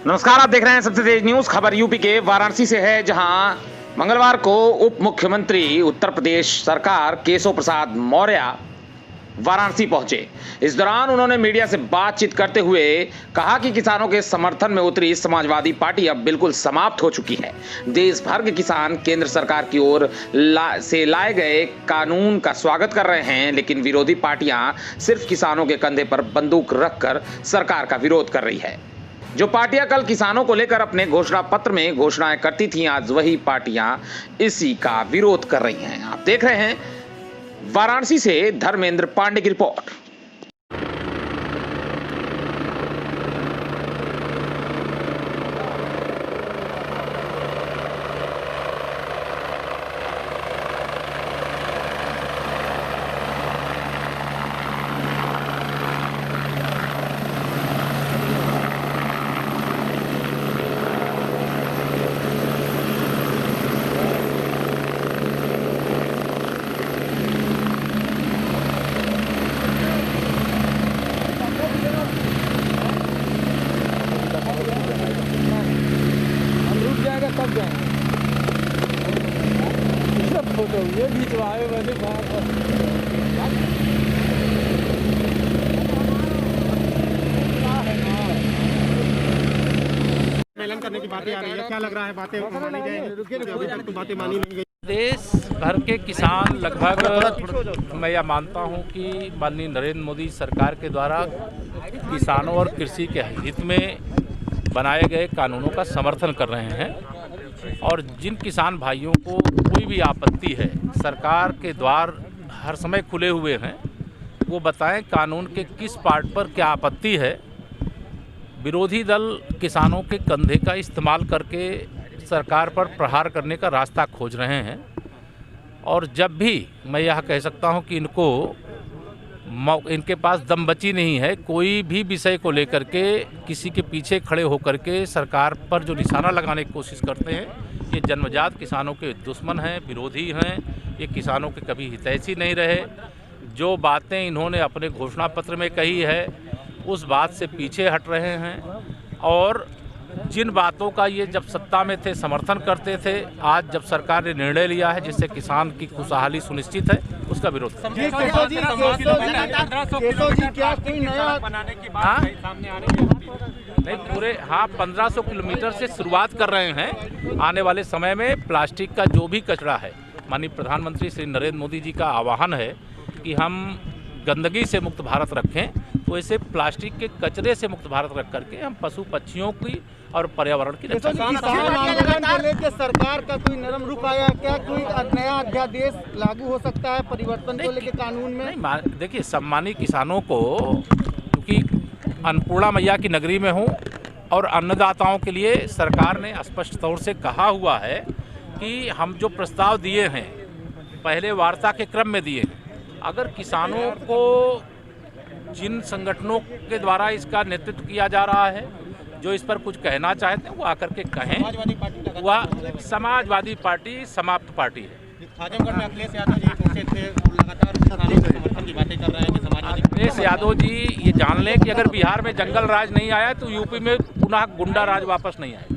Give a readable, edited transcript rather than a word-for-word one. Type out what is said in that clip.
नमस्कार, आप देख रहे हैं सबसे तेज न्यूज खबर। यूपी के वाराणसी से है, जहां मंगलवार को उप मुख्यमंत्री उत्तर प्रदेश सरकार केशव प्रसाद मौर्य वाराणसी पहुंचे। इस दौरान उन्होंने मीडिया से बातचीत करते हुए कहा कि किसानों के समर्थन में उतरी समाजवादी पार्टी अब बिल्कुल समाप्त हो चुकी है। देश भर के किसान केंद्र सरकार की ओर से लाए गए कानून का स्वागत कर रहे हैं, लेकिन विरोधी पार्टियां सिर्फ किसानों के कंधे पर बंदूक रखकर सरकार का विरोध कर रही है। जो पार्टियां कल किसानों को लेकर अपने घोषणा पत्र में घोषणाएं करती थीं, आज वही पार्टियां इसी का विरोध कर रही हैं। आप देख रहे हैं वाराणसी से धर्मेंद्र पांडे की रिपोर्ट। तब जाए सब फोटो ये खिंचवाए मैंने सम्मेलन करने की बातें आ रही है, क्या लग रहा है बातें मानी जाएंगी? अभी तक तो बातें मानी नहीं गई। देश भर के किसान लगभग मैं यह मानता हूं कि माननीय नरेंद्र मोदी सरकार के द्वारा किसानों और कृषि के हित में बनाए गए कानूनों का समर्थन कर रहे हैं। और जिन किसान भाइयों को कोई भी आपत्ति है, सरकार के द्वार हर समय खुले हुए हैं, वो बताएं कानून के किस पार्ट पर क्या आपत्ति है। विरोधी दल किसानों के कंधे का इस्तेमाल करके सरकार पर प्रहार करने का रास्ता खोज रहे हैं। और जब भी मैं यह कह सकता हूं कि इनके पास दम बची नहीं है, कोई भी विषय को लेकर के किसी के पीछे खड़े होकर के सरकार पर जो निशाना लगाने की कोशिश करते हैं, ये जन्मजात किसानों के दुश्मन हैं, विरोधी हैं। ये किसानों के कभी हितैषी नहीं रहे। जो बातें इन्होंने अपने घोषणा पत्र में कही है, उस बात से पीछे हट रहे हैं। और जिन बातों का ये जब सत्ता में थे समर्थन करते थे, आज जब सरकार ने निर्णय लिया है जिससे किसान की खुशहाली सुनिश्चित है, उसका विरोध कर रहे नहीं पूरे 1500 किलोमीटर से शुरुआत कर रहे हैं। आने वाले समय में प्लास्टिक का जो भी कचरा है, माननीय प्रधानमंत्री श्री नरेंद्र मोदी जी का आह्वान है कि हम गंदगी से मुक्त भारत रखें, तो ऐसे प्लास्टिक के कचरे से मुक्त भारत रख करके हम पशु पक्षियों की और पर्यावरण की रक्षा किसान आंदोलन को लेकर सरकार का कोई नरम रुख आया क्या? कोई नया अध्यादेश लागू हो सकता है परिवर्तन को लेकर कानून में? नहीं, देखिए, सम्मानित किसानों को, क्योंकि अन्नपूर्णा मैया की नगरी में हूँ और अन्नदाताओं के लिए सरकार ने स्पष्ट तौर से कहा हुआ है कि हम जो प्रस्ताव दिए हैं पहले वार्ता के क्रम में दिए हैं, अगर किसानों को जिन संगठनों के द्वारा इसका नेतृत्व किया जा रहा है, जो इस पर कुछ कहना चाहते हैं, वो आकर के कहें। वह समाजवादी पार्टी समाप्त पार्टी है। आजमगढ़ में अखिलेश यादव जी पहुंचे थे, लगातार किसानों के समर्थन की बातें कर रहे हैं कि समाजवादी। अखिलेश यादव जी ये जान लें कि अगर बिहार में जंगल राज नहीं आया तो यूपी में पुनः गुंडा राज वापस नहीं आएगा।